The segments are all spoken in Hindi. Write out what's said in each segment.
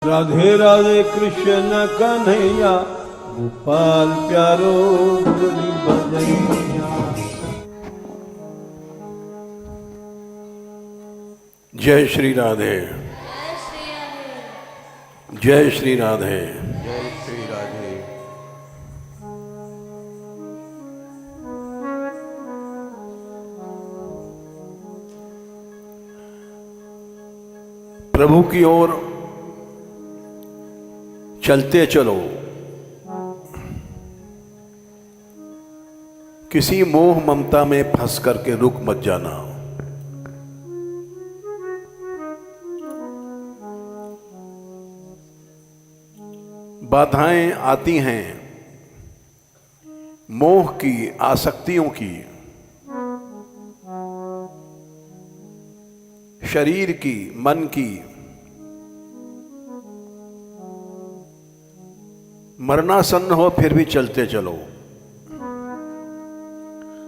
राधे राधे कृष्ण कन्हैया, गोपाल प्यारो मुरली बजैया। जय श्री राधे, जय श्री राधे, जय श्री राधे। प्रभु की ओर चलते चलो, किसी मोह ममता में फंस करके रुक मत जाना। बाधाएं आती हैं मोह की, आसक्तियों की, शरीर की, मन की। मरणासन्न हो फिर भी चलते चलो।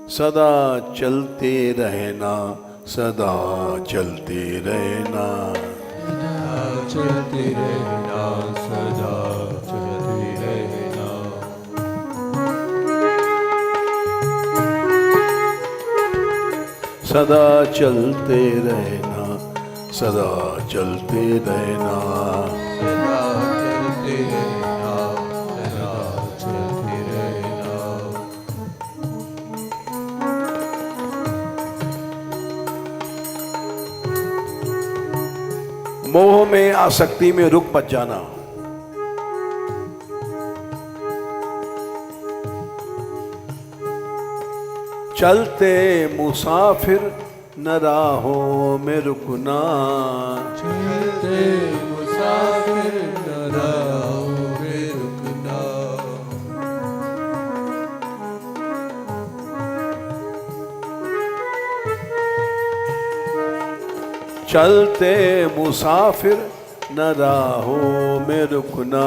सदा चलते रहना, सदा चलते रहना, चलते रहना, सदा चलते रहना। सदा चलते रहना, सदा चलते रहना। सदा चलते रहना, सदा चलते रहना। मोह में, आसक्ति में रुक मत जाना। चलते मुसाफिर न राहों में रुकना। चलते मुसाफिर न राहों में रुकना। चलते मुसाफिर न राहों में रुकना।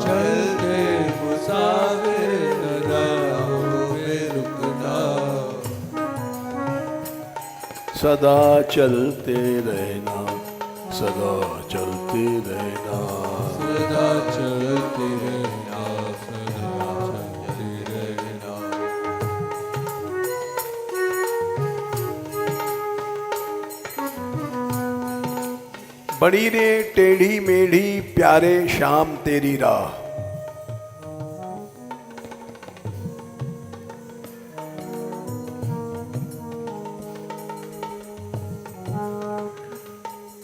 चलते मुसाफिर न राहों में रुकना। सदा चलते रहना, सदा चलते रहना। सदा चलते रहना, सदा चलते रहना। बड़ी रे टेढ़ी मेढ़ी प्यारे शाम तेरी राह।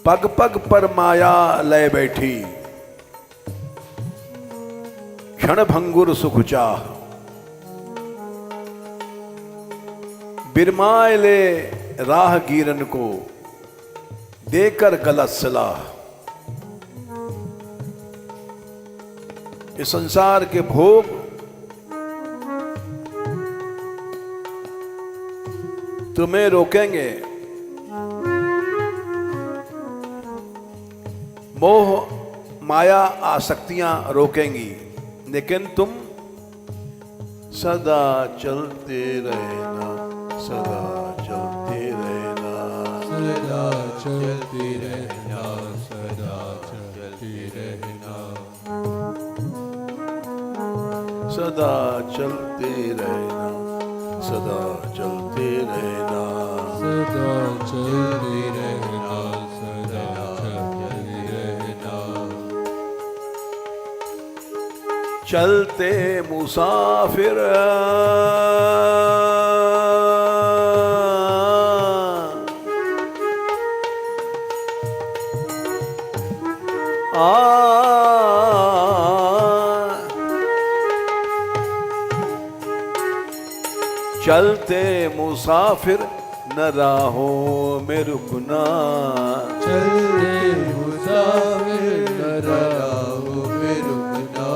पग पग पर माया लय बैठी, क्षण भंगुर सुख चाह। बिरमाए ले राह गिरन को, देकर गलत सलाह। इस संसार के भोग तुम्हें रोकेंगे, मोह माया आसक्तियां रोकेंगी, लेकिन तुम सदा चलते रहना, सदा चलते रहना। सदा चलते रहना, सदा चलते रहना। सदा चलते रहना, सदा चलते रहना। सदा चलते रहना, सदा चलते रहना। चलते मुसाफिर चलते मुसाफिर न राहों में रुकना। चलते मुसाफिर न राहों में रुकना।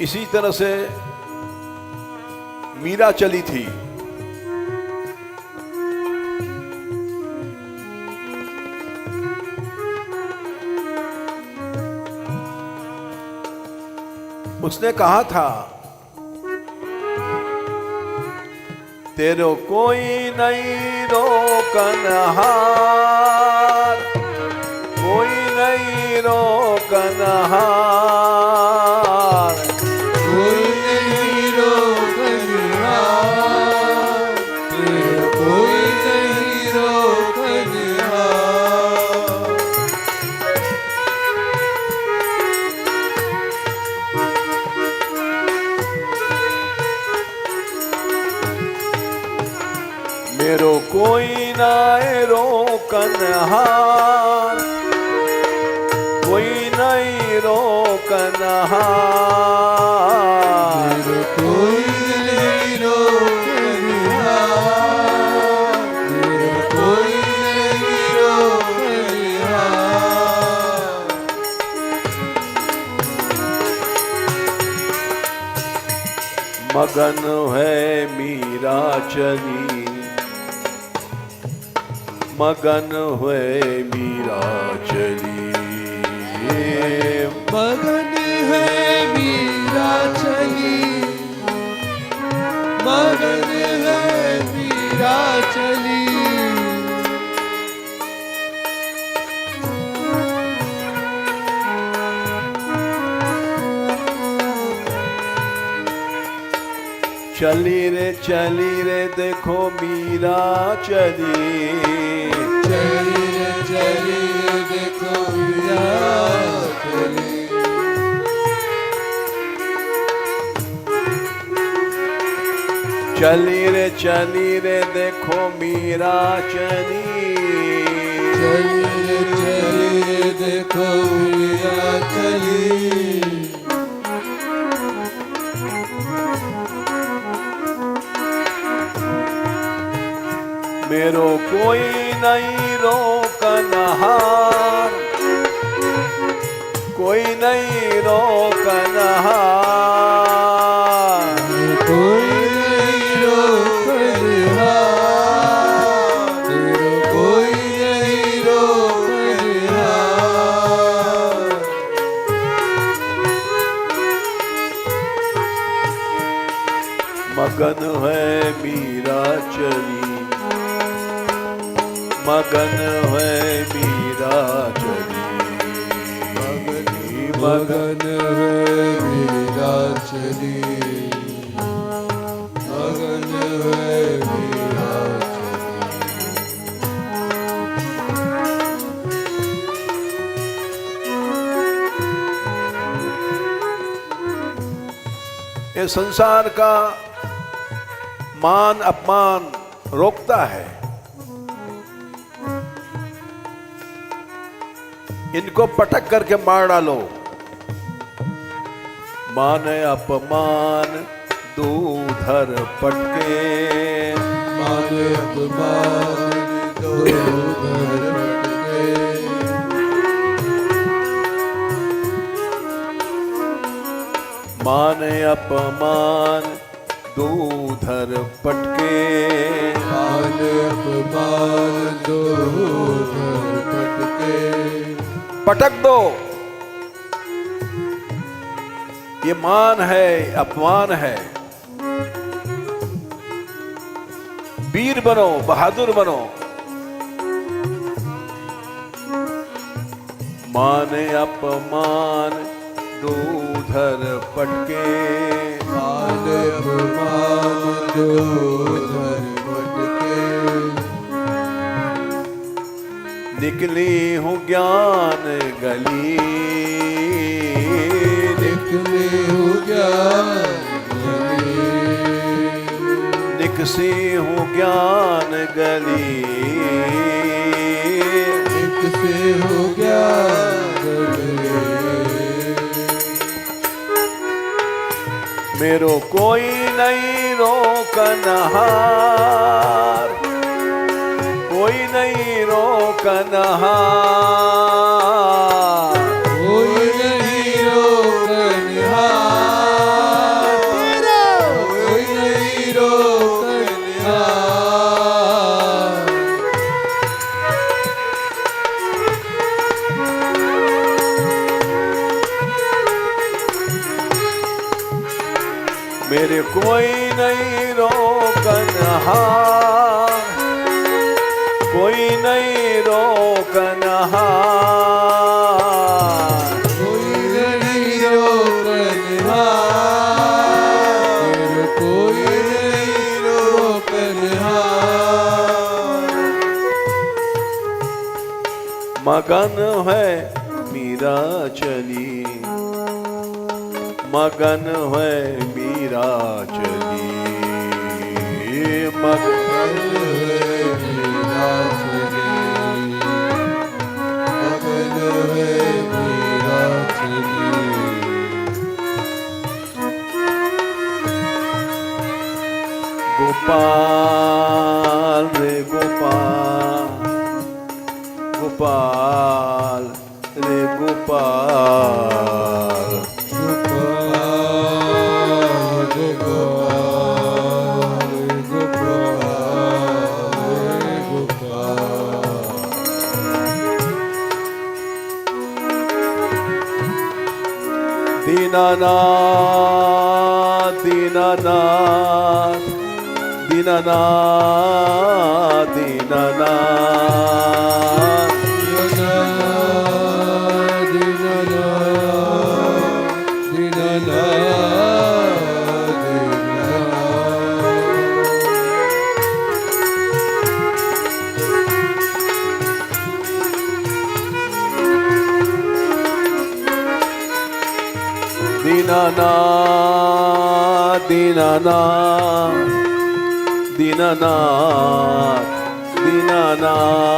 इसी तरह से मीरा चली थी। उसने कहा था तेरो कोई नहीं रोकनहार, कोई नहीं रोकनहार, कोई नहीं रोकनहार, कोई नहीं रोकनहार। मेरो कोई नाए रोकनहार, कोई नहीं रोकनहार, कोई नहीं रोकनहार, कोई नहीं रोकनहार। मगन है मीरा चली, मगन हुए मीरा चली, मगन है मीरा चली, मगन है मीरा चली। चली रे देखो मीरा चली, चली देखो मीरा चली। चली रे देखो मीरा चली, चली देखो मीरा चली। मेरो कोई नहीं रोकनहार, कोई नहीं रोकनहार, कोई नहीं रोकनहार, कोई नहीं रोकनहार। मगन है मीरा चली, मगन है मीरा चली, मगन है मीरा चली, मगन है मीरा चली। ये संसार का मान अपमान रोकता है, इनको पटक करके मार डालो। मान अपमान दूधर पटके, मान अपमान दूधर पटके। मान अपमान दूधर पटके, मान अपमान दूधर पटके। पटक दो। ये मान है, अपमान है। वीर बनो, बहादुर बनो। मान अपमान दूधर पटके, मान अपमान दूधर पटके। निकली हूँ ज्ञान गली, निकली हूँ ज्ञान गली, निकसी हूँ ज्ञान गली, निकसी हूँ ज्ञान गली। मेरो कोई नहीं रोकनहार, कोई नहीं रोकनहार, कोई नहीं रोकनहार, कोई नहीं रोकनहार। मेरे कोई नहीं रोकनहार, कोई नहीं रोकनहार, कोई नहीं रोकनहार, कोई नहीं रोकनहार। मगन है मीरा चली, मगन है मीरा चली, मगन है मीरा चली, मगन है मीरा चली। गोपाल रे गोपाल, गोपाल रे गोपाल, दीनानाथ दीनानाथ दीनानाथ दीनानाथ, दीनानाथ दीनानाथ दीनानाथ दीनानाथ,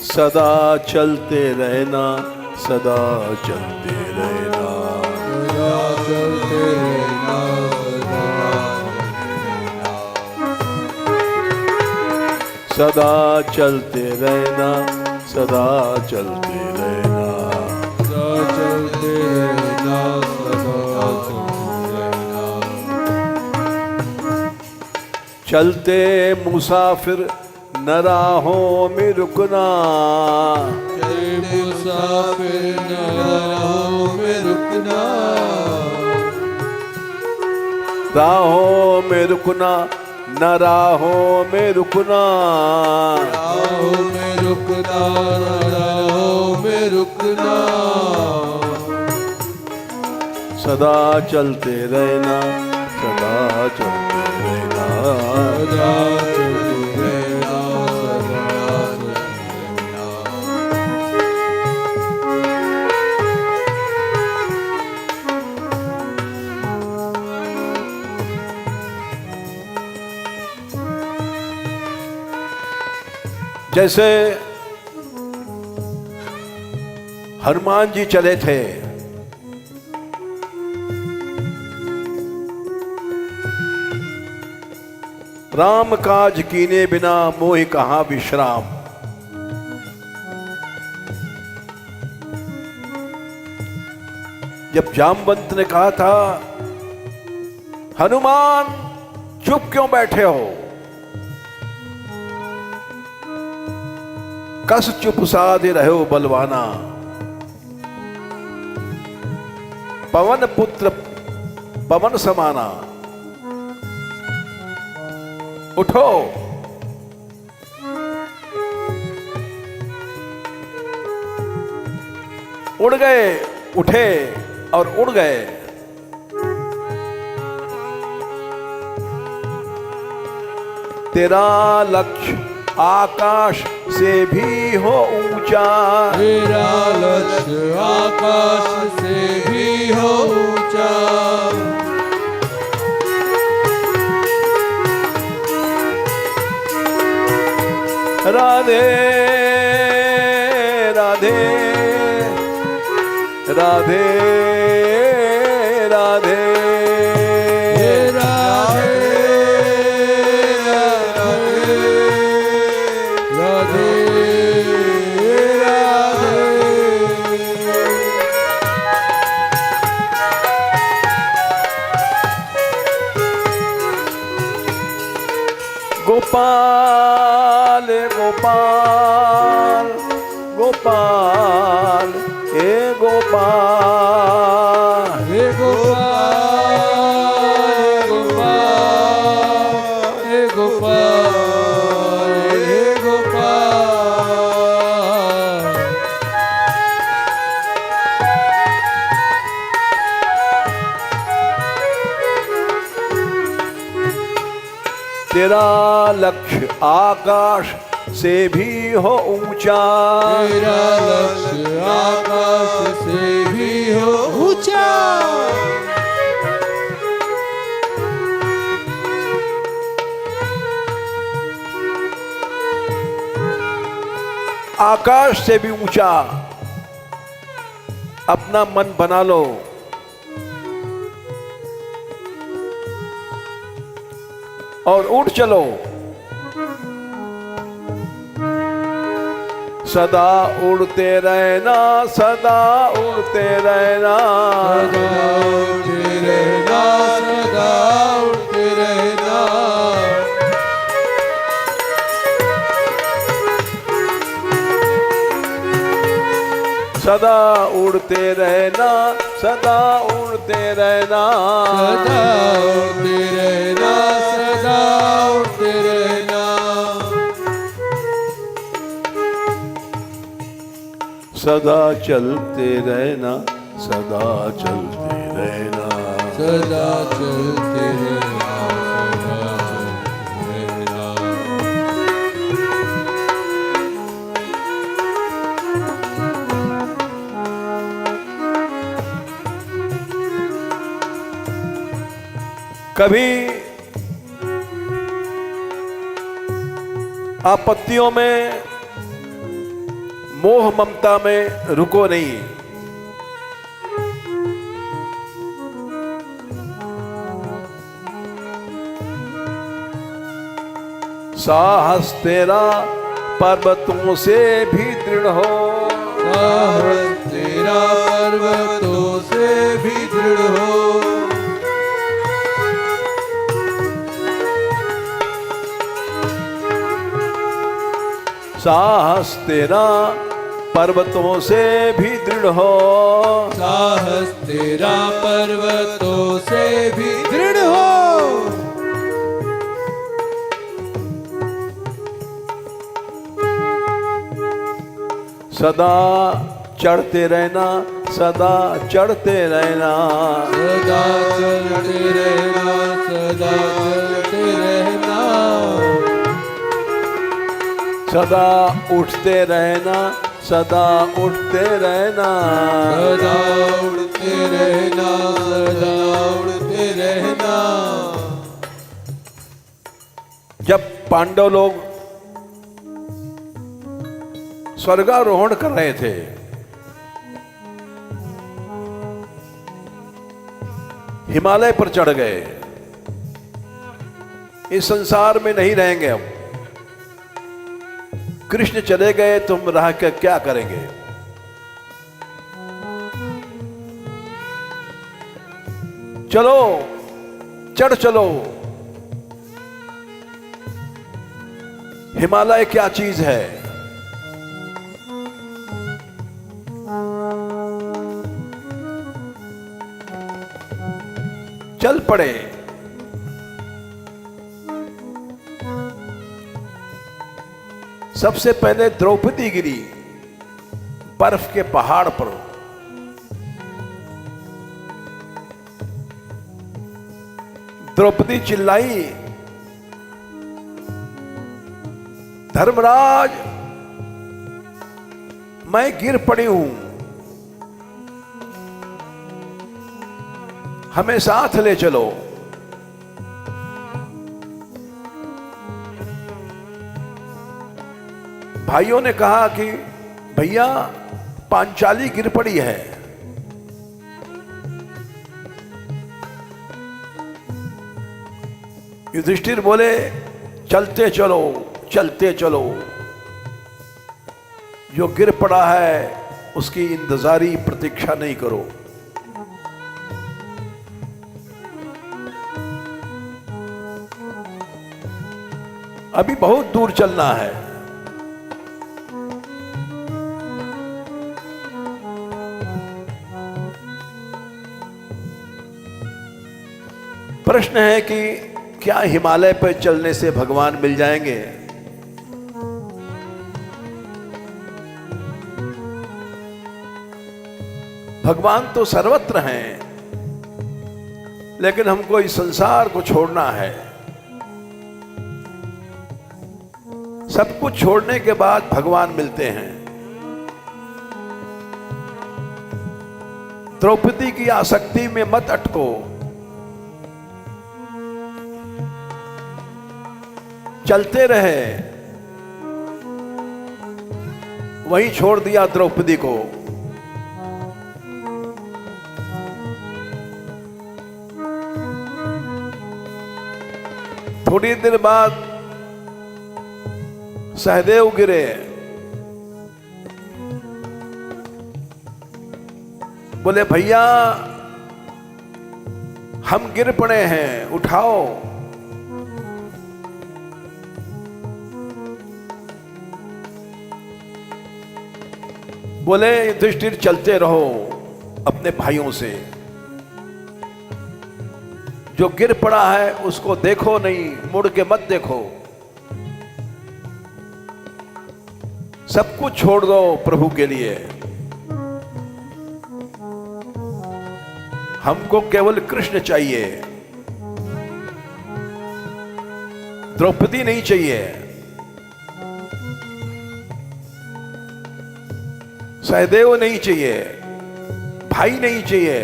सदा चलते रहना, सदा चलते रहना, सदा चलते रहना, सदा चलते रहना, सदा चलते रहना, सदा चलते रहना, सदा चलते रहना। चलते मुसाफिर न राहों में रुकना, चले मुसाफिर न राहों में रुकना, राहों में रुकना, न राहों में रुकना, राहों में रुकना, राहों में रुकना। सदा चलते रहना, सदा चलते रहना, सदा चलते रहना, सदा चलते रहना। जैसे हनुमान जी चले थे, राम काज कीने बिना मोहि कहाँ विश्राम। जब जामवंत ने कहा था, हनुमान चुप क्यों बैठे हो, कस चुप साधे रहो बलवाना, पवन पुत्र पवन समाना, उठो। उड़ गए, उठे और उड़ गए। तेरा लक्ष्य आकाश से भी हो ऊंचा, तेरा लक्ष्य आकाश से भी हो ऊंचा, राधे राधे राधे राधे गोपाल गोपाल गोपाल हे गोपाल हे गोपाल गोपाल हे गोपाल हे गोपाल। तेरा लक्ष्य आकाश से भी हो ऊंचा, तेरा लक्ष्य आकाश से भी हो ऊंचा। आकाश से भी ऊंचा अपना मन बना लो। और उठ चलो, सदा उड़ते रहना, सदा उड़ते रहना, सदा उड़ते रहना, सदा उड़ते रहना। सदा उड़ते रहना, सदा उड़ते रहना, सदा उड़ते रहना, सदा उड़ते रहना। सदा चलते रहना, सदा चलते रहना, सदा चलते रहना, सदा चलते रहना। कभी आपत्तियों में, मोह ममता में रुको नहीं। साहस तेरा पर्वतों से भी दृढ़ हो, साहस तेरा पर्वतों से भी दृढ़ हो। साहस तेरा पर्वतों से भी दृढ़ हो, साहस तेरा पर्वतों से भी दृढ़ हो। सदा चढ़ते रहना, सदा चढ़ते रहना, सदा चलते रहना, सदा चलते रहना। सदा उठते रहना, सदा उठते रहना, सदा उड़ते रहना, सदा उड़ते रहना। जब पांडव लोग स्वर्गारोहण कर रहे थे, हिमालय पर चढ़ गए, इस संसार में नहीं रहेंगे अब, कृष्ण चले गए, तुम रह कर क्या करेंगे। चलो, चढ़ चलो। हिमालय क्या चीज है। चल पड़े। सबसे पहले द्रौपदी गिरी बर्फ के पहाड़ पर। द्रौपदी चिल्लाई, धर्मराज मैं गिर पड़ी हूं, हमें साथ ले चलो। भाइयों ने कहा कि भैया पांचाली गिर पड़ी है। युधिष्ठिर बोले चलते चलो, चलते चलो, जो गिर पड़ा है उसकी इंतजारी प्रतीक्षा नहीं करो। अभी बहुत दूर चलना है। प्रश्न है कि क्या हिमालय पर चलने से भगवान मिल जाएंगे? भगवान तो सर्वत्र हैं, लेकिन हमको इस संसार को छोड़ना है। सब कुछ छोड़ने के बाद भगवान मिलते हैं। द्रौपदी की आसक्ति में मत अटको। चलते रहे। वहीं छोड़ दिया द्रौपदी को। थोड़ी देर बाद सहदेव गिरे। बोले भैया हम गिर पड़े हैं, उठाओ। बोले युधिष्ठिर चलते रहो अपने भाइयों से। जो गिर पड़ा है उसको देखो नहीं, मुड़ के मत देखो। सब कुछ छोड़ दो प्रभु के लिए। हमको केवल कृष्ण चाहिए, द्रौपदी नहीं चाहिए, सहदेव नहीं चाहिए, भाई नहीं चाहिए।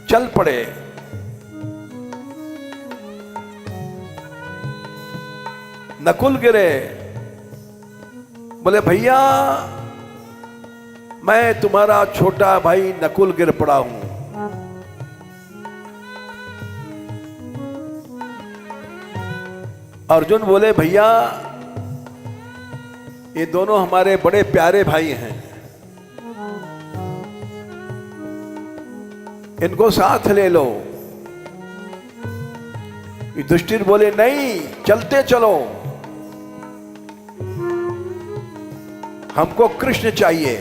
चल पड़े। नकुल गिरे। बोले भैया मैं तुम्हारा छोटा भाई नकुल गिर पड़ा हूं। अर्जुन बोले भैया ये दोनों हमारे बड़े प्यारे भाई हैं, इनको साथ ले लो। युधिष्ठिर बोले नहीं, चलते चलो, हमको कृष्ण चाहिए,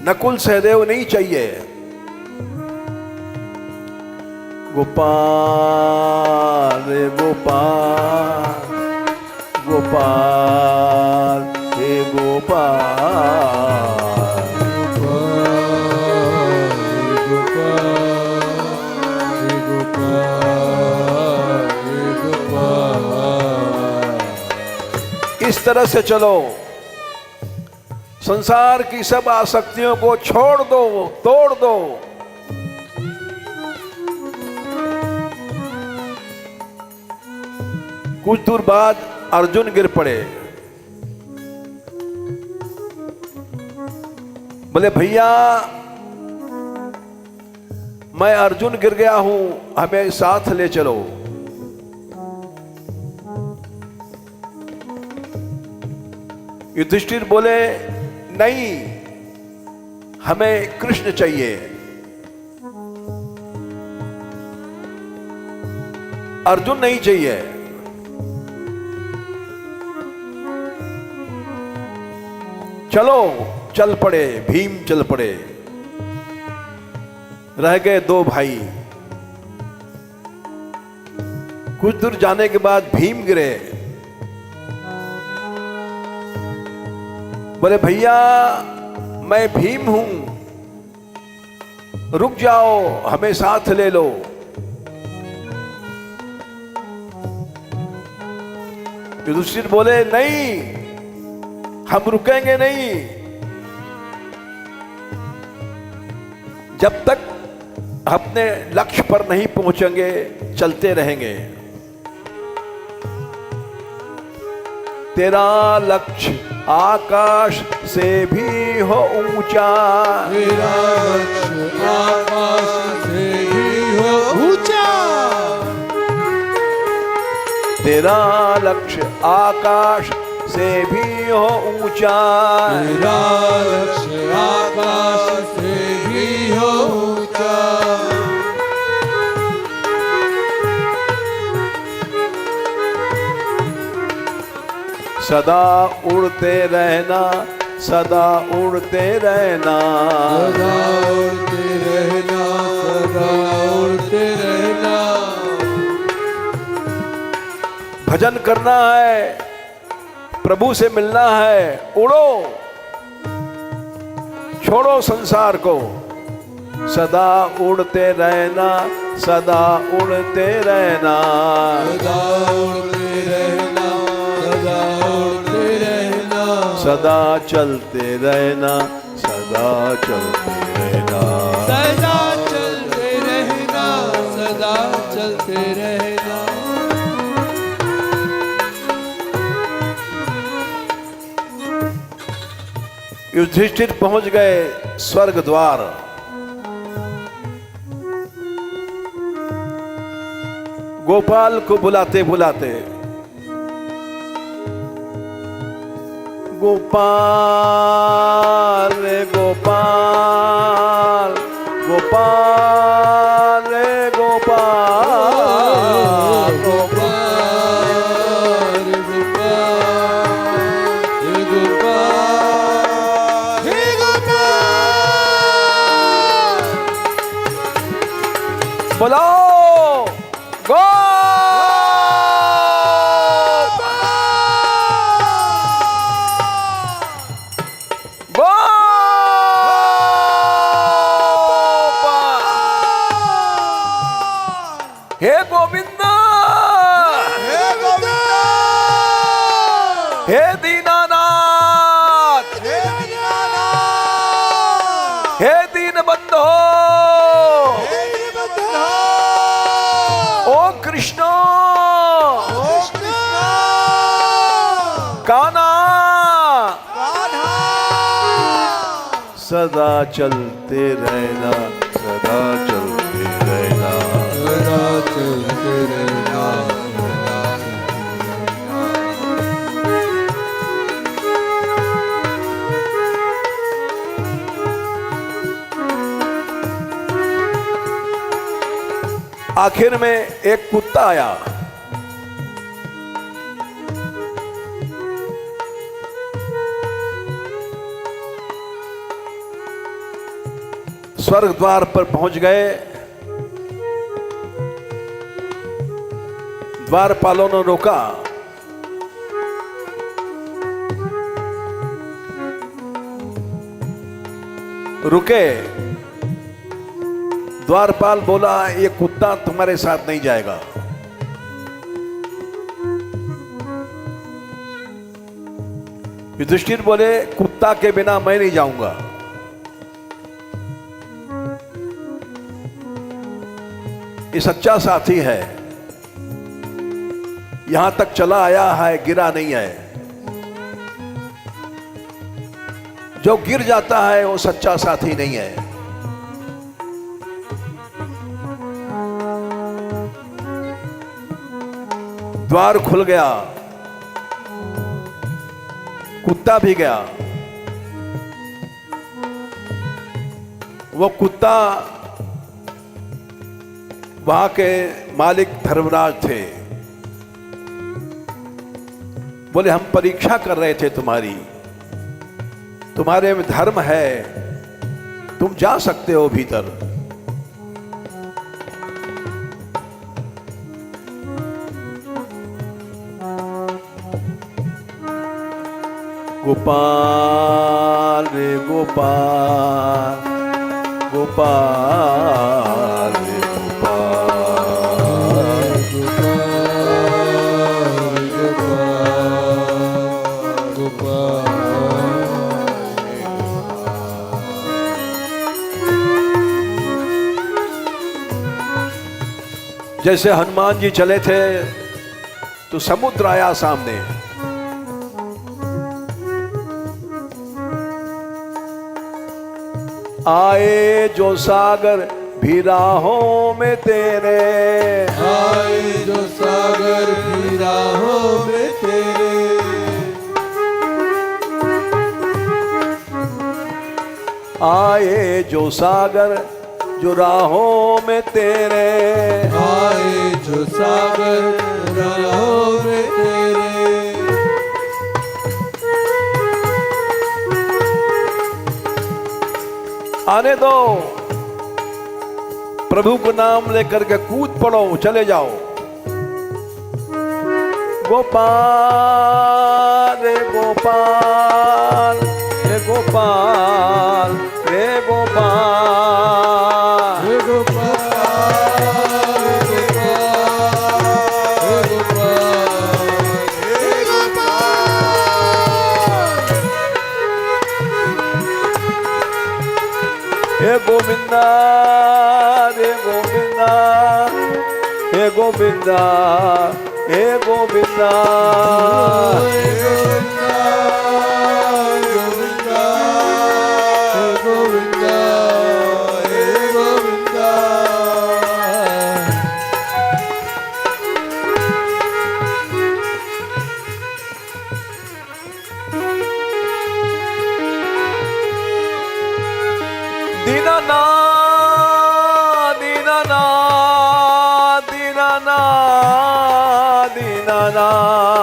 नकुल सहदेव नहीं चाहिए। गोपाल रे गोपाल, गोपाल हे गोपाल, इस तरह से चलो। संसार की सब आसक्तियों को छोड़ दो, तोड़ दो। कुछ दूर बाद अर्जुन गिर पड़े। बोले भैया मैं अर्जुन गिर गया हूं, हमें साथ ले चलो। युधिष्ठिर बोले नहीं, हमें कृष्ण चाहिए। अर्जुन नहीं चाहिए। चलो, चल पड़े। भीम चल पड़े। रह गए दो भाई। कुछ दूर जाने के बाद भीम गिरे। बोले भैया मैं भीम हूं, रुक जाओ, हमें साथ ले लो। युधिष्ठिर बोले नहीं, हम रुकेंगे नहीं जब तक अपने लक्ष्य पर नहीं पहुंचेंगे, चलते रहेंगे। तेरा लक्ष्य आकाश से भी हो ऊंचा, तेरा लक्ष्य आकाश से भी हो ऊंचा, तेरा लक्ष्य आकाश से भी हो ऊंचा, तेरा लक्ष्य आकाश से भी हो ऊंचा। सदा उड़ते रहना, सदा उड़ते रहना, सदा उड़ते रहना, सदा उड़ते रहना। भजन करना है, प्रभु से मिलना है, उड़ो, छोड़ो संसार को, सदा उड़ते रहना, सदा उड़ते रहना, सदा उड़ते रहना, सदा उड़ते रहना। सदा चलते रहना, सदा चलते रहना, सदा चलते रहना, सदा चलते रहना। युधिष्ठिर पहुंच गए स्वर्ग द्वार। गोपाल को बुलाते बुलाते, गोपाल रे गोपाल, गोपाल रे गोपाल, गोपाल गोपाल गोपाल हे गोपाल। बोलो हे गोविंद, हे गोविंद, हे दीनानाथ, हे दीनानाथ, हे दीनबंधो, हे दीनबंधो। ओ कृष्ण, कृष्ण कान्हा, कान्हा। सदा चलते रहना, सदा चलते रहना, सदा चलते रहना, सदा आखिर में एक कुत्ता आया। स्वर्ग द्वार पर पहुंच गए। द्वारपालों ने रोका। रुके। द्वारपाल बोला, ये कुत्ता तुम्हारे साथ नहीं जाएगा। युधिष्ठिर बोले, कुत्ता के बिना मैं नहीं जाऊंगा। ये सच्चा साथी है, यहां तक चला आया है, गिरा नहीं है। जो गिर जाता है वो सच्चा साथी नहीं है। द्वार खुल गया, कुत्ता भी गया। वो कुत्ता वहां के मालिक धर्मराज थे। बोले, हम परीक्षा कर रहे थे तुम्हारे में धर्म है, तुम जा सकते हो भीतर। गोपाल रे गोपाल, गोपाल रे गोपाल, जैसे हनुमान जी चले थे तो समुद्र आया सामने। आए जो सागर भी राहों में तेरे, आए जो सागर भी राहों में तेरे, आए जो सागर जो राहों में तेरे, आए जो सागर राहों में तेरे। आने दो, प्रभु को नाम लेकर के कूद पड़ो, चले जाओ। गोपाल रे गोपाल, हे गोपाल रे गोपाल, हे गोपाल, हे गोपाल, हे गोपाल, हे गोविंदा रे गोविंदा, हे गोविंदा, हे गोविंदा, दीनानाथ दीनानाथ दीनानाथ दीनानाथ,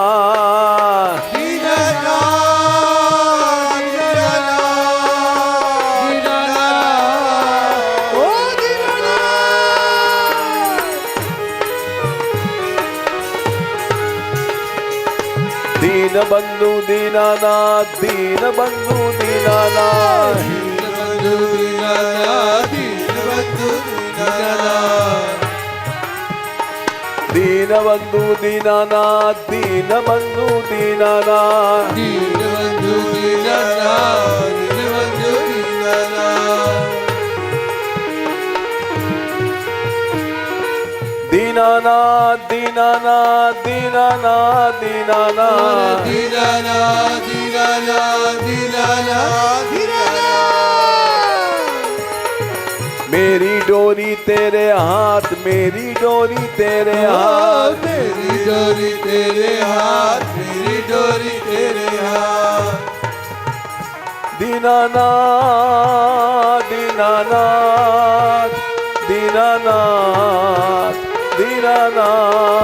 दीन बंधु दीनानाथ, दीन बंधु दीनानाथ, दीन बंधु दीनानाथ, दीन बंधु दीनानाथ, दीनानाथ दीनानाथ दीनानाथ दीनानाथ, मेरी डोरी तेरे हाथ, मेरी डोरी तेरे हाथ, मेरी डोरी तेरे हाथ, मेरी डोरी तेरे हाथ, दीनानाथ दीनानाथ दीनानाथ दीनानाथ,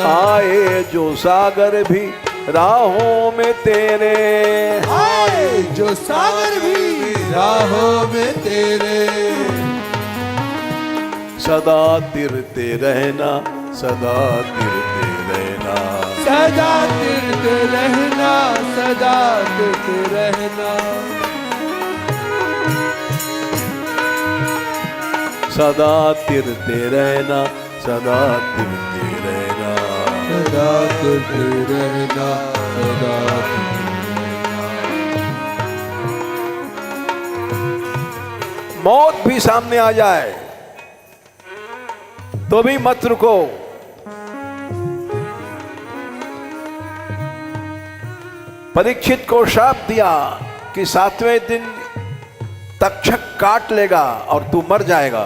आए जो सागर भी राहों में तेरे, आए जो सागर भी राहों में तेरे, सदा तिरते रहना, सदा तिरते रहना, सदा तिरते रहना, सदा तिरते रहना, सदा तिरते रहना, सदा तिरते रहना, सदा तिरते रहना, सदा तिरते रहना। मौत भी सामने आ जाए तो भी मत रुको। परीक्षित को श्राप दिया कि 7वें दिन तक्षक काट लेगा और तू मर जाएगा।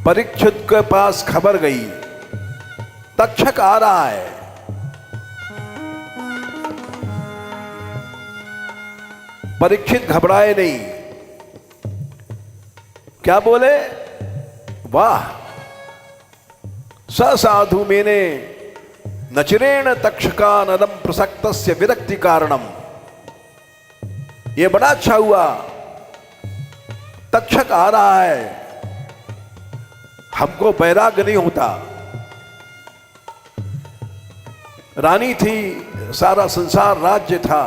परीक्षित के पास खबर गई तक्षक आ रहा है। परीक्षित घबराए नहीं, क्या बोले, वाह स साधु मेने नचरेण तक्षका नदम प्रसक्तस्य विरक्ति कारणम, ये बड़ा अच्छा हुआ, तक्षक आ रहा है, हमको वैराग्य नहीं होता। रानी थी, सारा संसार राज्य था,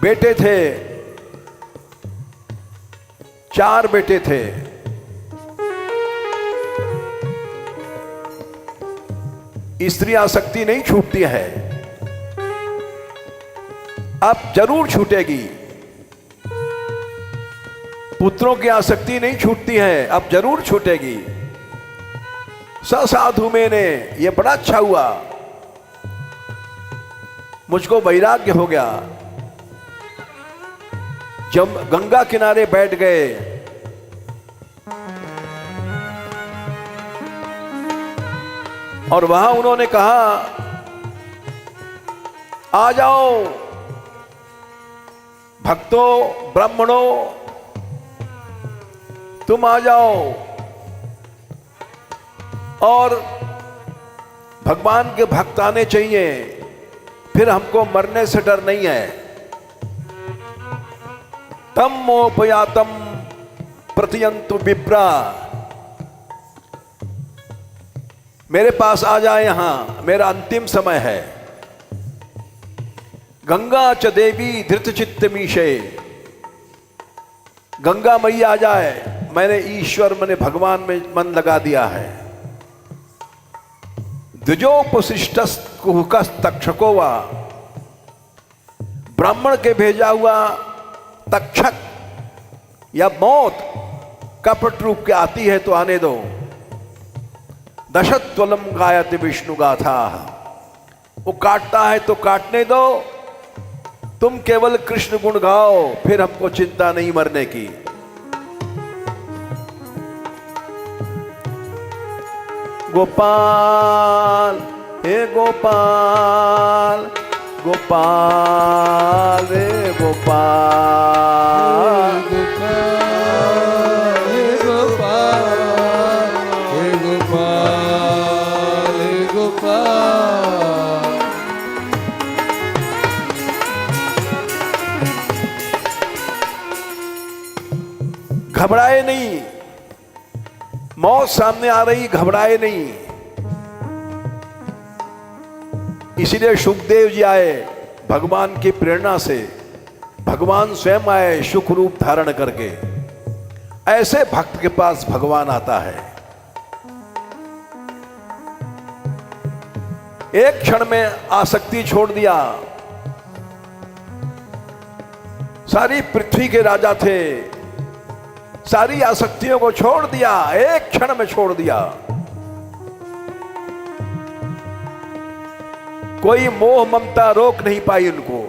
बेटे थे, 4 बेटे थे, स्त्री आसक्ति नहीं छूटती है, अब जरूर छूटेगी। पुत्रों की आसक्ति नहीं छूटती है, अब जरूर छूटेगी। साधु मैंने, ये बड़ा अच्छा हुआ, मुझको वैराग्य हो गया। जब गंगा किनारे बैठ गए, और वहां उन्होंने कहा आ जाओ भक्तों, ब्राह्मणों, तुम आ जाओ और भगवान के भक्त आने चाहिए, फिर हमको मरने से डर नहीं है। तम मोपयातम प्रतियंतु विप्रा, मेरे पास आ जाए, यहां मेरा अंतिम समय है। गंगा च देवी धृतचित्त मीशे, गंगा मैया आ जाए, मैंने ईश्वर मैंने भगवान में मन लगा दिया है। द्विजोपशिष्टस कुहकस तक्षको वा, ब्राह्मण के भेजा हुआ तक्षक या मौत कपट रूप के आती है तो आने दो। दशत्वलम गायते विष्णु गाथा, वो काटता है तो काटने दो, तुम केवल कृष्ण गुण गाओ, फिर हमको चिंता नहीं मरने की। गोपाल हे गोपाल, गोपाल रे गोपाल, हे गोपाल, हे गोपाल, हे गोपाल। घबराए नहीं, मौत सामने आ रही, घबराए नहीं। इसीलिए सुखदेव जी आए भगवान की प्रेरणा से, भगवान स्वयं आए सुख रूप धारण करके। ऐसे भक्त के पास भगवान आता है। एक क्षण में आसक्ति छोड़ दिया। सारी पृथ्वी के राजा थे, सारी आसक्तियों को छोड़ दिया, एक क्षण में छोड़ दिया। कोई मोह ममता रोक नहीं पाई उनको।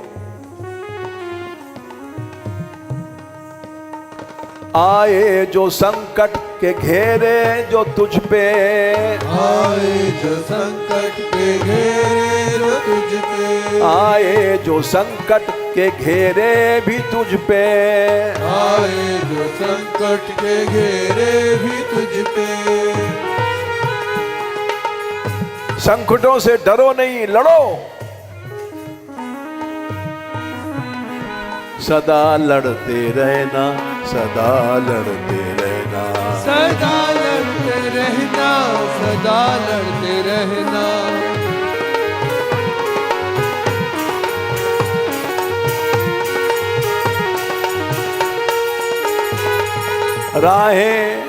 आए जो संकट के घेरे जो तुझ पे, आए जो संकट के घेरे जो तुझ पे, आए जो संकट के घेरे भी तुझ पे, आए जो संकट के घेरे भी तुझ पे। संकटों से डरो नहीं, लड़ो। सदा लड़ते रहना, सदा लड़ते रहना, सदा लड़ते रहना, सदा लड़ते रहना। राहें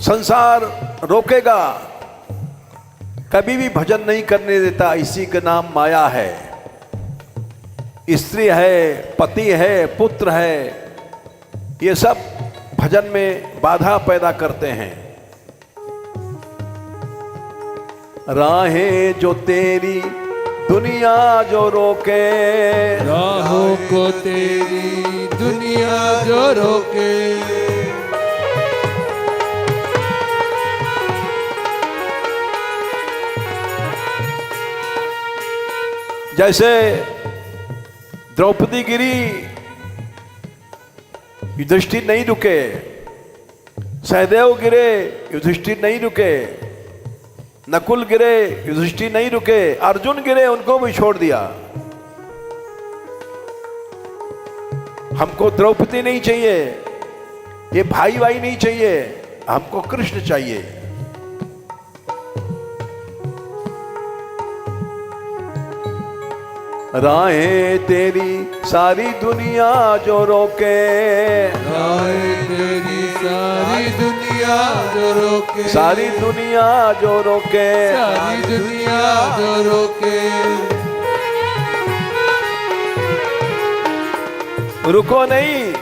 संसार रोकेगा, कभी भी भजन नहीं करने देता। इसी का नाम माया है। स्त्री है, पति है, पुत्र है, ये सब भजन में बाधा पैदा करते हैं। राहें जो तेरी दुनिया जो रोके, राहों को तेरी दुनिया जो रोके, जैसे द्रौपदी गिरी, युधिष्ठिर नहीं रुके। सहदेव गिरे, युधिष्ठिर नहीं रुके। नकुल गिरे, युधिष्ठिर नहीं रुके। अर्जुन गिरे, उनको भी छोड़ दिया। हमको द्रौपदी नहीं चाहिए, ये भाई भाई नहीं चाहिए, हमको कृष्ण चाहिए। राहें तेरी सारी दुनिया जो रोके, राहें तेरी सारी दुनिया जो रोके, सारी दुनिया जो रोके, सारी दुनिया जो रोके। रुको नहीं,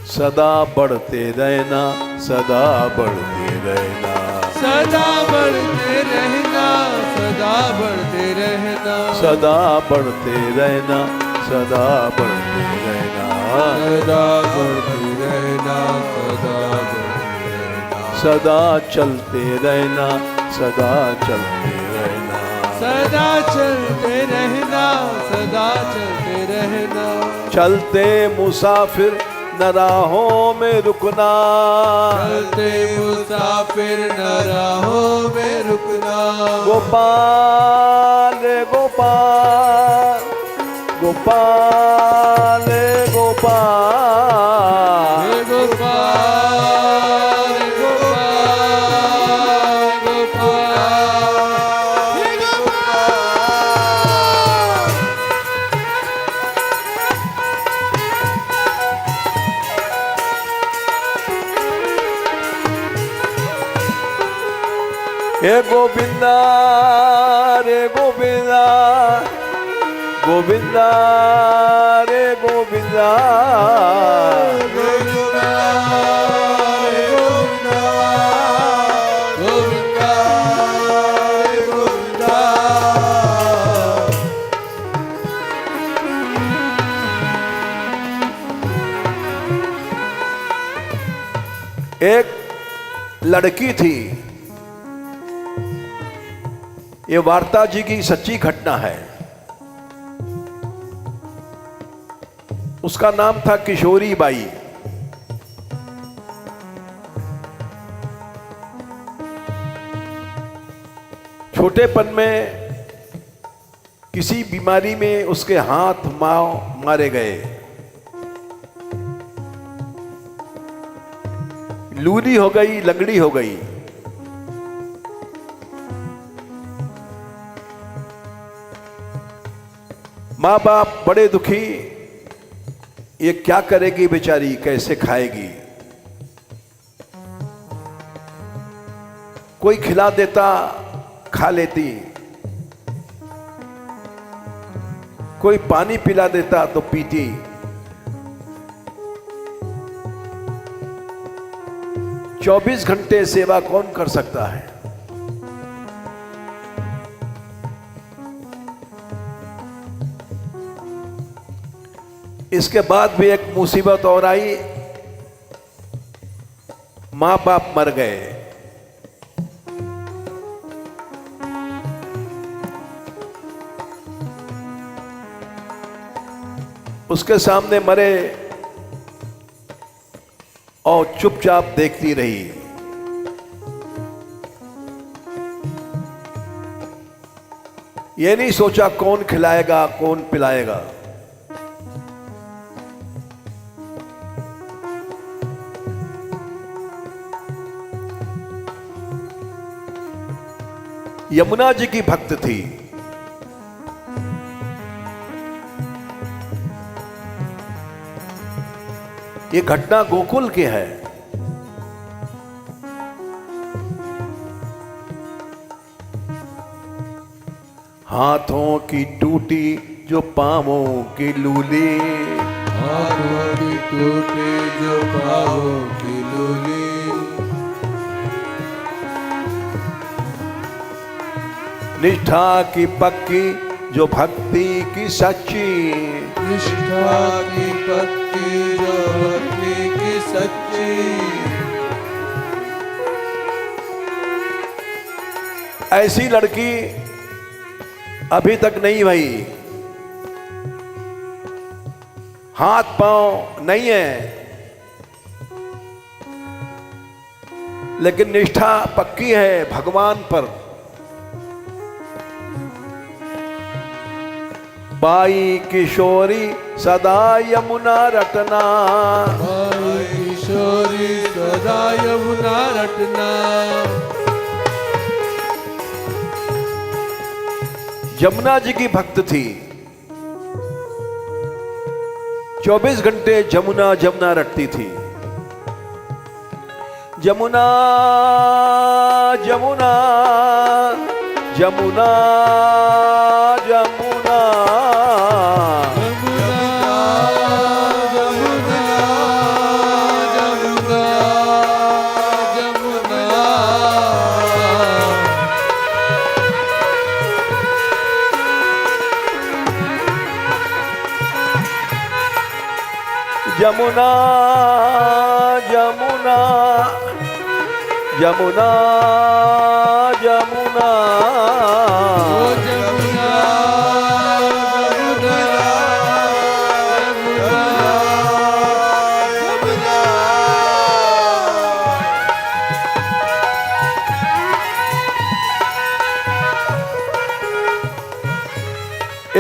सदा बढ़ते रहना, सदा बढ़ते रहना, सदा बढ़ते रहना, सदा बढ़ते रहना, सदा बढ़ते रहना, सदा बढ़ते रहना, सदा बढ़ते रहना, सदा बढ़ते रहना, सदा चलते रहना, सदा चलते रहना, सदा सदा चलते रहना, सदा चलते रहना। चलते मुसाफिर न राहों में रुकना, चलते मुसाफिर न राहों में रुकना। गोपाल गोपाल गोपाल गोपाल हे गोपाल गोपाल गोपाल हे गोपाल। हे गोविंदा रे गोविंदा, गोविंदा रे गोविंदा, गोविंदा रे गोविंदा, गोविंदा रे गोविंदा। एक लड़की थी, ये वार्ता जी की सच्ची घटना है। उसका नाम था किशोरी बाई। छोटेपन में किसी बीमारी में उसके हाथ मारे गए, लूली हो गई, लंगड़ी हो गई। माँ बाप बड़े दुखी, ये क्या करेगी बेचारी, कैसे खाएगी। कोई खिला देता खा लेती, कोई पानी पिला देता तो पीती। चौबीस घंटे सेवा कौन कर सकता है। इसके बाद भी एक मुसीबत और आई, मां बाप मर गए। उसके सामने मरे और चुपचाप देखती रही। ये नहीं सोचा कौन खिलाएगा कौन पिलाएगा। यमुना जी की भक्त थी। ये घटना गोकुल की है। हाथों की टूटी जो पांवों की लूली, हाथों की टूटी जो पांवों की लूली। निष्ठा की पक्की जो भक्ति की सच्ची, निष्ठा की पक्की जो भक्ति की सच्ची। ऐसी लड़की अभी तक नहीं भई। हाथ पांव नहीं है, लेकिन निष्ठा पक्की है भगवान पर। बाई किशोरी सदा यमुना रटना, बाई किशोरी सदा यमुना रटना। यमुना जी की भक्त थी। 24 घंटे जमुना जमुना रटती थी। जमुना जमुना जमुना जमुना जमुना जमुना जमुना जमुना जमुना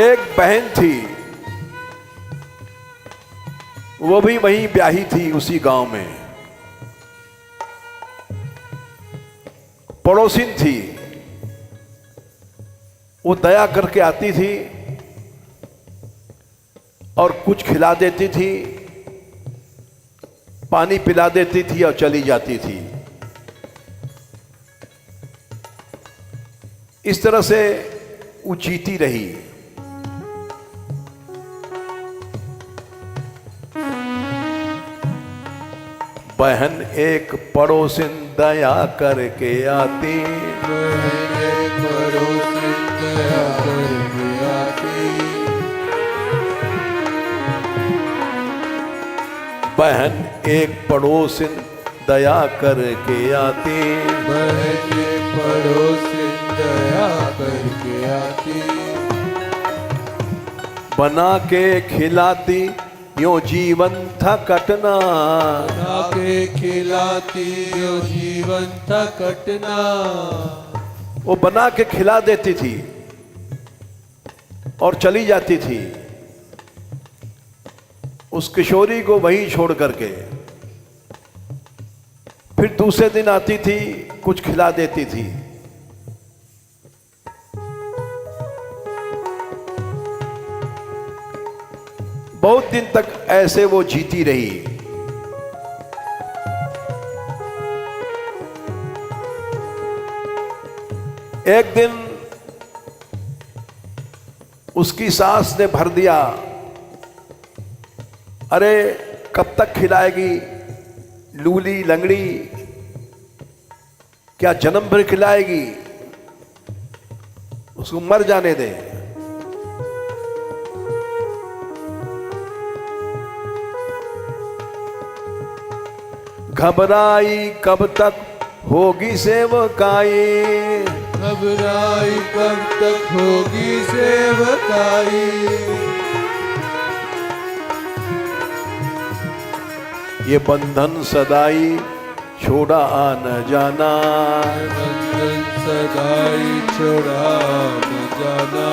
एक बहन थी, वो भी वहीं ब्याही थी उसी गांव में। पड़ोसिन थी, वो दया करके आती थी और कुछ खिला देती थी, पानी पिला देती थी और चली जाती थी। इस तरह से वो जीती रही। बहन एक पड़ोसिन दया करके आती, बहन एक पड़ोसिन दया करके आती, बहन एक पड़ोसिन दया करके आती, बहन एक पड़ोसिन दया करके आती, बना के खिलाती यो जीवन था कटना, बना के खिलाती जो जीवन था कटना। वो बना के खिला देती थी और चली जाती थी, उस किशोरी को वहीं छोड़ करके। फिर दूसरे दिन आती थी, कुछ खिला देती थी। बहुत दिन तक ऐसे वो जीती रही। एक दिन उसकी सास ने भर दिया, अरे कब तक खिलाएगी लूली लंगड़ी, क्या जन्म भर खिलाएगी, उसको मर जाने दे। घबराई कब तक होगी सेवकाई, घबराई कब तक होगी सेवकाई, ये बंधन सदाई छोड़ा न जाना, बंधन सदाई छोड़ा न जाना।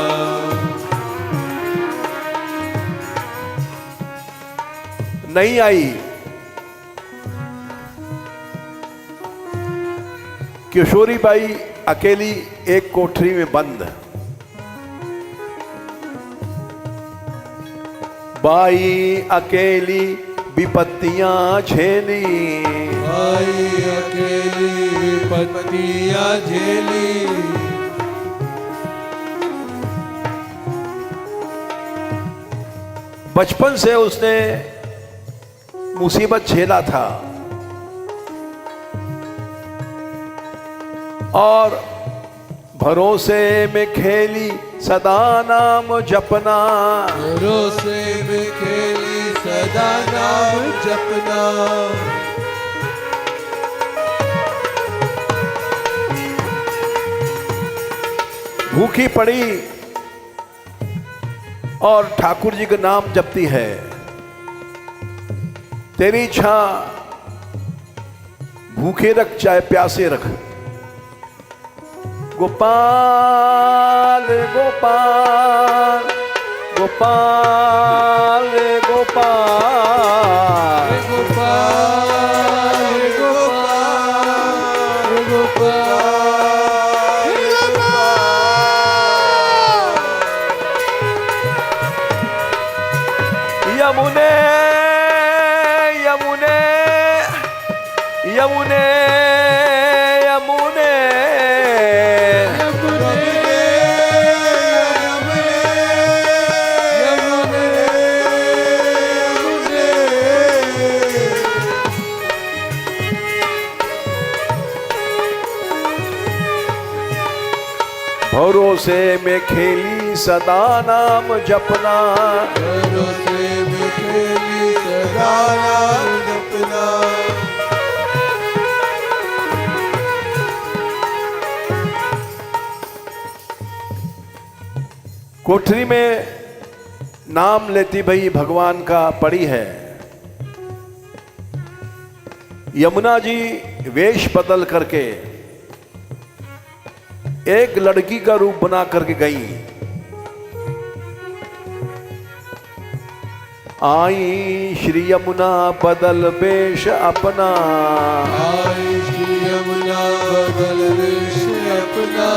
नहीं आई। किशोरी बाई अकेली एक कोठरी में बंद। बाई अकेली विपत्तियां झेली, बाई अकेली विपत्तियां झेली, बचपन से उसने मुसीबत झेला था और भरोसे में खेली सदा नाम जपना, भरोसे में खेली सदा नाम जपना। भूखी पड़ी और ठाकुर जी का नाम जपती है। तेरी इच्छा, भूखे रख चाहे प्यासे रख। गोपाल गोपाल गोपाल गोपाल गोपाल गोपाल गोपाल यमुने यमुने यमुने यमुने भरोसे में खेली सदा नाम जपना, भरोसे में खेली सदा नाम जपना। कोठरी में नाम लेती भई भगवान का पड़ी है। यमुना जी वेश बदल करके एक लड़की का रूप बना करके गई आई श्री यमुना बदल वेश अपना, आई श्री यमुना बदल वेश अपना,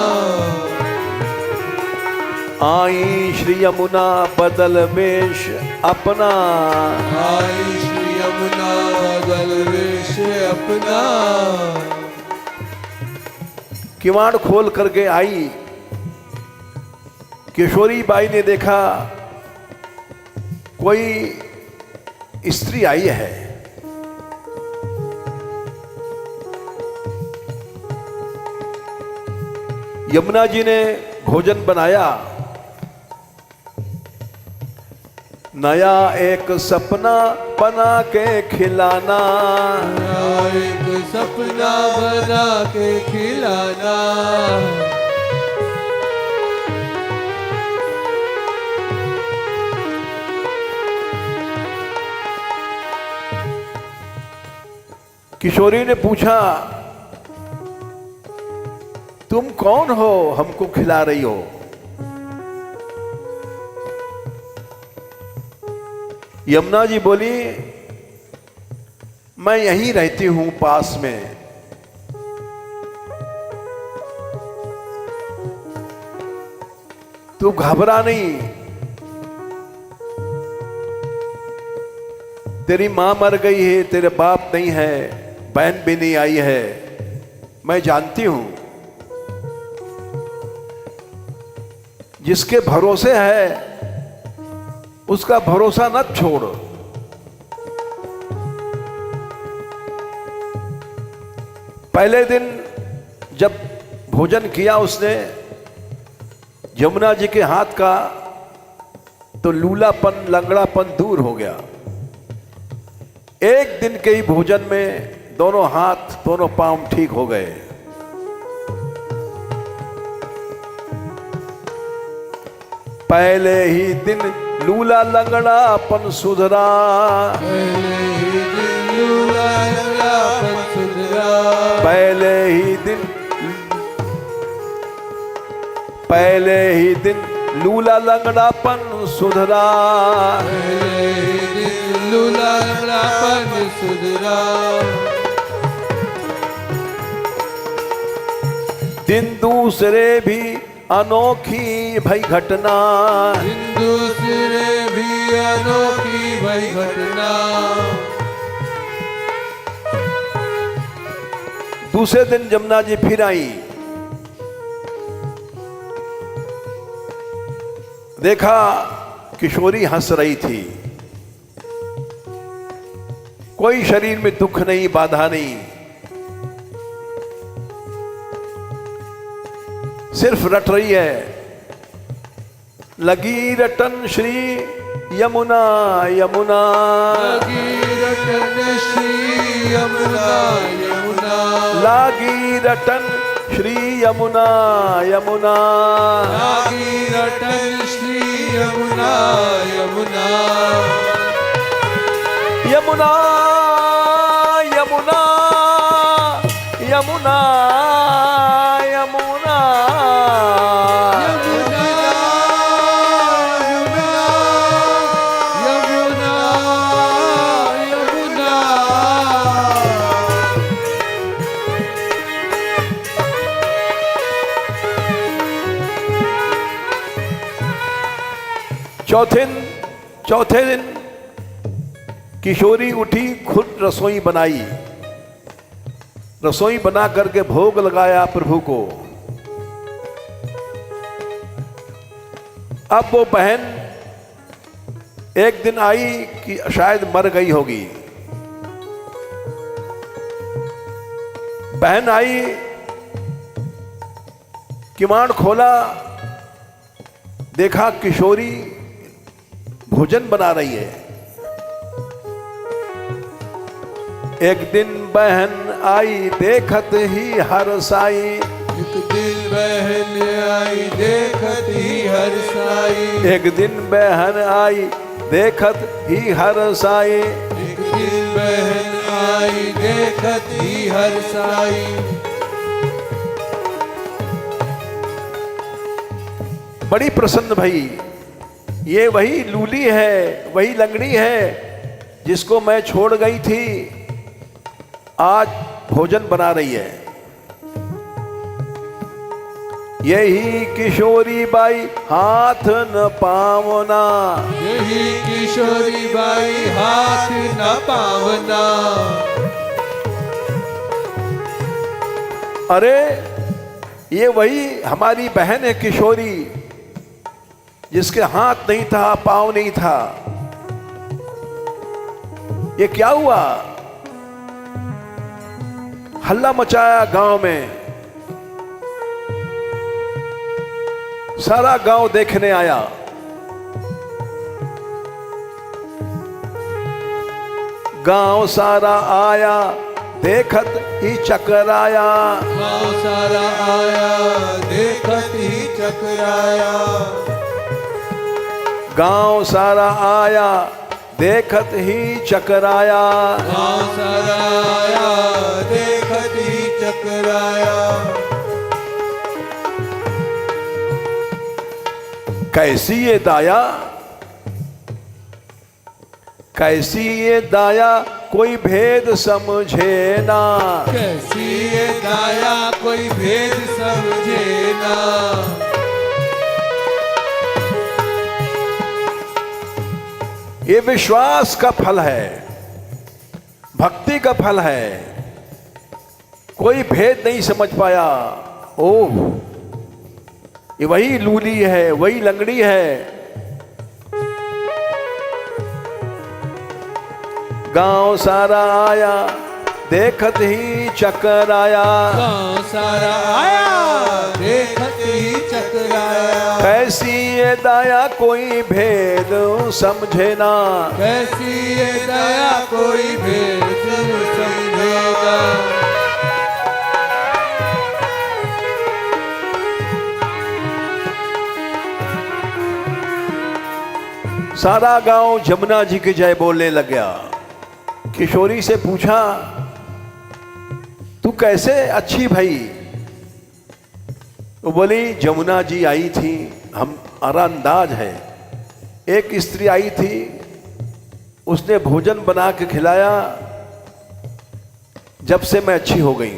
आई श्री यमुना बदल वेश अपना, आई श्री यमुना बदल वेश अपना। किवाड़ खोल करके आई। किशोरी बाई ने देखा कोई स्त्री आई है। यमुना जी ने भोजन बनाया। नया एक सपना बना के खिलाना, नया एक सपना बना के खिलाना, किशोरी ने पूछा, तुम कौन हो हमको खिला रही हो? यमुना जी बोली, मैं यहीं रहती हूं पास में। तू घबरा नहीं, तेरी मां मर गई है, तेरे बाप नहीं है, बहन भी नहीं आई है, मैं जानती हूं। जिसके भरोसे है उसका भरोसा मत छोड़। पहले दिन जब भोजन किया उसने यमुना जी के हाथ का, तो लूलापन लंगड़ापन दूर हो गया। एक दिन के ही भोजन में दोनों हाथ दोनों पांव ठीक हो गए। पहले ही दिन लूला लंगड़ापन सुधरा, पहले ही दिन लूला लंगड़ापन सुधरा, पहले ही दिन लूला लंगड़ापन सुधरा, पहले ही दिन लूला लंगड़ापन सुधरा। दिन दूसरे भी अनोखी भई घटना, दिन दूसरे भी अनोखी भई घटना। दूसरे दिन यमुना जी फिर आई। देखा किशोरी हंस रही थी, कोई शरीर में दुख नहीं, बाधा नहीं, सिर्फ रट रही है। लगी रटन श्री यमुना यमुना, लगी रटन श्री यमुना यमुना, लागी रटन श्री यमुना यमुना, लागी रटन श्री यमुना यमुना, यमुना यमुना यमुना यमुना, चौथे दिन किशोरी उठी, खुद रसोई बनाई। रसोई बना करके भोग लगाया प्रभु को। अब वो बहन एक दिन आई कि शायद मर गई होगी। बहन आई, किवाड़ खोला, देखा किशोरी भोजन बना रही है। एक दिन बहन आई देखत ही हरसाई, एक दिन बहन आई देखत ही हरसाई, एक दिन बहन आई देखत ही हरसाई, एक दिन बहन आई देखत ही हरसाई। बड़ी प्रसन्न भई। ये वही लूली है, वही लंगड़ी है जिसको मैं छोड़ गई थी, आज भोजन बना रही है। यही किशोरी बाई हाथ न पावना, यही किशोरी बाई हाथ न पावना। अरे ये वही हमारी बहन है किशोरी, जिसके हाथ नहीं था, पांव नहीं था। ये क्या हुआ? हल्ला मचाया गांव में, सारा गांव देखने आया। गांव सारा आया, देखत ही चकराया। गाँव सारा आया, देखत ही चकराया। गांव सारा आया, देखत ही चकराया। गाँव सारा आया, देखत ही चकराया। कैसी ये दाया, कैसी ये दाया, कोई भेद समझे ना। कैसी ये दाया, कोई भेद समझे ना। ये विश्वास का फल है, भक्ति का फल है। कोई भेद नहीं समझ पाया। ओह, ये वही लूली है, वही लंगड़ी है। गांव सारा आया, देखत ही चक्कर आया। गाँव सारा आया, देखत ही चकराया। कैसी ये दाया, कोई भेद समझे ना। कैसी ये दया, कोई भेद समझेगा। सारा गांव जमुना जी की जय बोलने लग गया। किशोरी से पूछा, तू कैसे अच्छी भाई? वो बोली, जमुना जी आई थी, हमारा अंदाज है, एक स्त्री आई थी, उसने भोजन बना के खिलाया, जब से मैं अच्छी हो गई।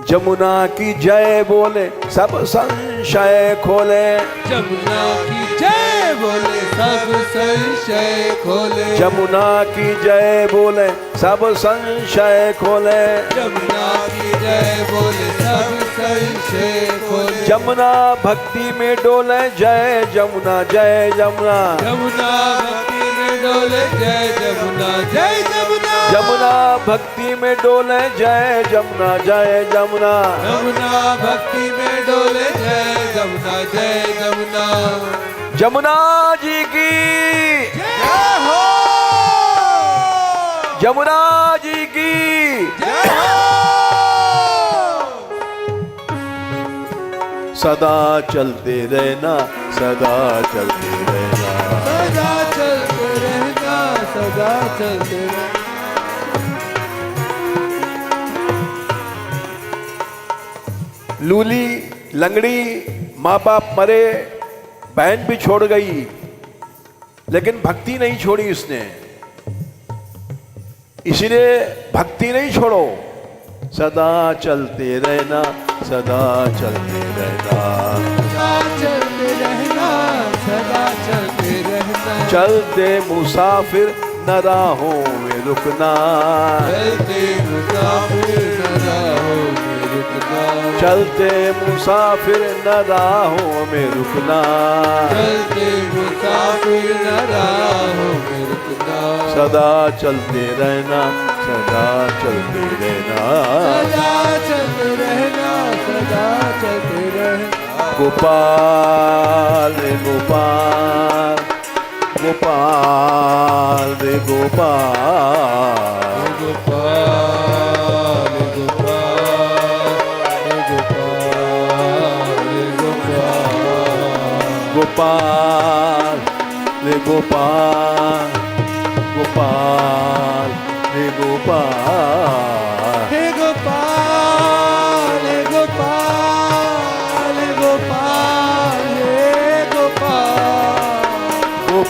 जमुना की जय बोले, सब संशय खोले। जमुना की जय बोले, सब संशय खोले। जमुना की जय बोले, सब संशय खोले। जमुना की जय बोले, सब संशय खोले। जमुना भक्ति में डोले, जय जमुना, जय जमुना। जमुना भक्ति में डोले, जय जमुना, जय जमुना। जमुना भक्ति में डोले, जय जमुना, जय जमुना। जमुना भक्ति में डोले, जय जमुना, जय जमुना। जमुना जी की जय हो, जमुना जी की। जय हो। सदा चलते रहना, सदा चलते रहना। सदा चलते रहना, सदा चलते रहना। लूली लंगड़ी, माँ बाप मरे, बहन भी छोड़ गई, लेकिन भक्ति नहीं छोड़ी उसने। इसलिए भक्ति नहीं छोड़ो, सदा चलते रहना, सदा चलते रहना। सदा चलते रहना, सदा चलते रहना। चलते मुसाफिर न राहों में रुकना। चलते मुसाफिर न राहों में रुकना। चलते मुसाफिर न राहों में रुकना। चलते मुसाफिर न राहों में रुकना। सदा चलते रहना, सदा चलते रहना। सदा चलते रहना, सदा चलते रहना। गोपाल रे गोपाल, गोपाल रे गोपाल। गोपाल गोपाल गोपाल गोपाल। गोपाल रे गोपाल, गोपाल रे गोपाल। हे गोपाल, हे गोपाल, हे गोपाल, हे गोपाल।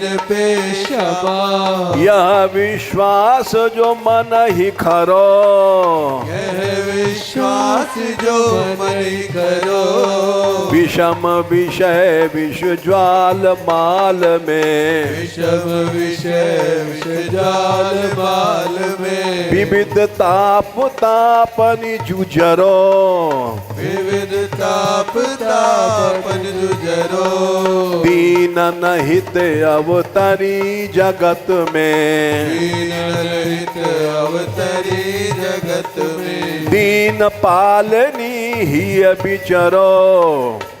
जिन पे क्षमा यह विश्वास जो मन ही खरो यह विश्वास जो मन करो विषम विषय विष ज्वाल माल में विषम विषय विष जाल माल में विविध ताप तापनि जुझरो विविध ताप तापन जुझरो दीन नहित अवतरी जगत में दीन रहित अवतरी जगत में दीन पालनी ही बिचरो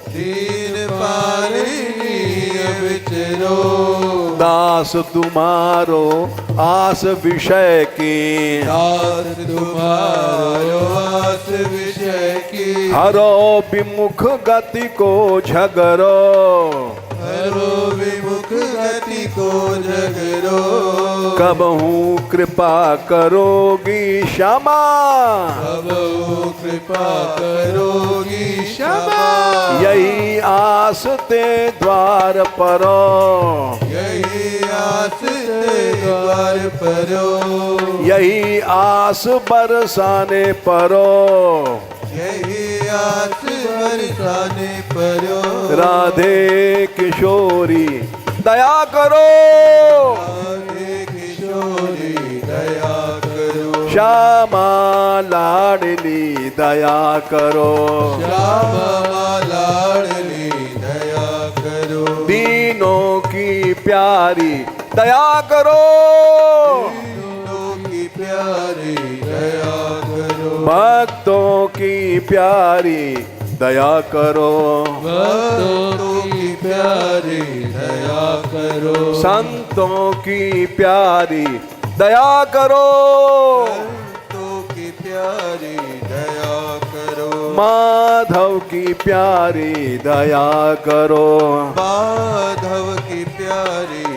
दीन पालिनी विचरो दास तुम्हारो आस विषय की दास तुम्हारो आस विषय की हरो विमुख गति को झगरो हरो विमुख गति को झगरो कबहू कृपा करोगी क्षमा अब कृपा करोगी क्षमा यही आस ते द्वार परो यही आस द्वार परो यही आस बरसाने परो यही आस बरसाने परो राधे किशोरी दया करो राधे किशोरी दया करो श्यामा लाडली दया करो श्यामा लाडली दया करो दीनों की प्यारी दया करो दीनों की प्यारी दया करो भक्तों की प्यारी दया करो भक्तों की प्यारी दया करो संतों की प्यारी दया करो संतों की प्यारी दया करो माधव की प्यारी दया करो माधव की प्यारी